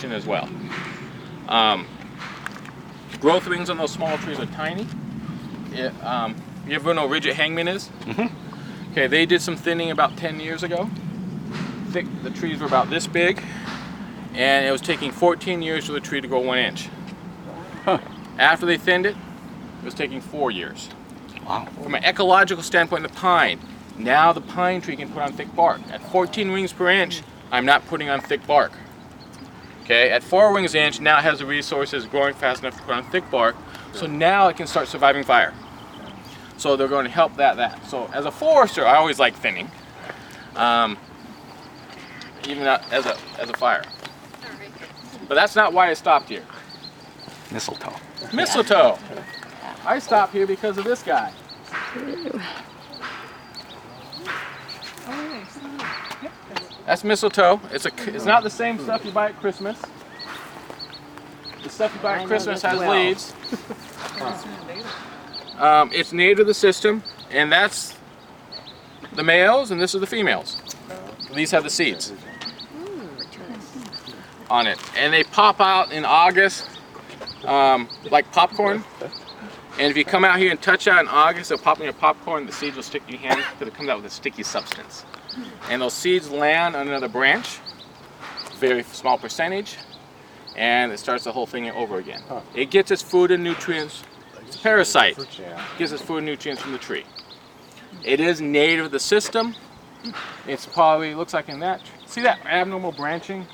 as well. Growth rings on those small trees are tiny. You ever know what rigid hangman is? Mm-hmm. Okay, they did some thinning about 10 years ago. The trees were about this big, and it was taking 14 years for the tree to grow 1 inch. Huh. After they thinned it, it was taking 4 years. Wow. From an ecological standpoint, the pine, now the pine tree can put on thick bark. At 14 rings per inch, I'm not putting on thick bark. Okay, at 4 rings an inch, now it has the resources growing fast enough to put on thick bark, so now it can start surviving fire. So they're going to help that. So as a forester, I always like thinning, even as a fire. But that's not why I stopped here. Mistletoe. Mistletoe. I stopped here because of this guy. That's mistletoe. It's not the same stuff you buy at Christmas. The stuff you buy at Christmas has leaves. It's native to the system, and that's the males, and this is the females. These have the seeds on it, and they pop out in August, like popcorn. And if you come out here and touch that in August, it'll pop in your popcorn. The seeds will stick in your hand because it comes out with a sticky substance. And those seeds land on another branch, very small percentage, and it starts the whole thing over again. It gets its food and nutrients. It's a parasite. It gets its food and nutrients from the tree. It is native to the system. It's probably, looks like in that, see that abnormal branching,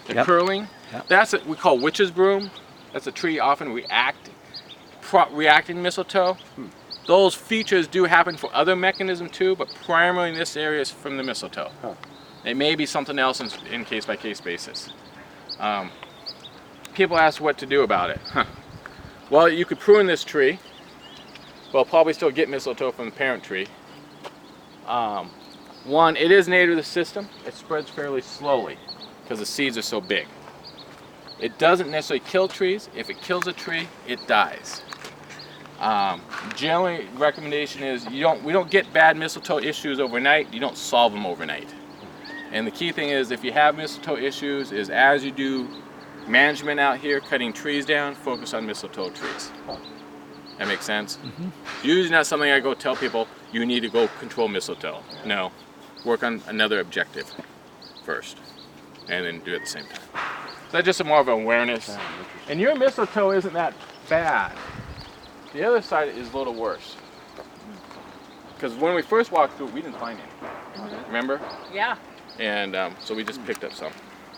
the curling? Yep. That's what we call witch's broom. That's a tree often reacting to mistletoe. Those features do happen for other mechanisms too, but primarily in this area is from the mistletoe. It may be something else in case-by-case basis. People ask what to do about it. Well, you could prune this tree. Well, probably still get mistletoe from the parent tree. One, it is native to the system. It spreads fairly slowly because the seeds are so big. It doesn't necessarily kill trees. If it kills a tree, it dies. Generally, recommendation is we don't get bad mistletoe issues overnight. You don't solve them overnight. And the key thing is, if you have mistletoe issues, is as you do management out here, cutting trees down, focus on mistletoe trees. That makes sense? Mm-hmm. Usually not something I go tell people, you need to go control mistletoe. No, work on another objective first, and then do it at the same time. So that's just more of an awareness. And your mistletoe isn't that bad. The other side is a little worse. Because when we first walked through, we didn't find any. Remember? Yeah. And so we just picked up some.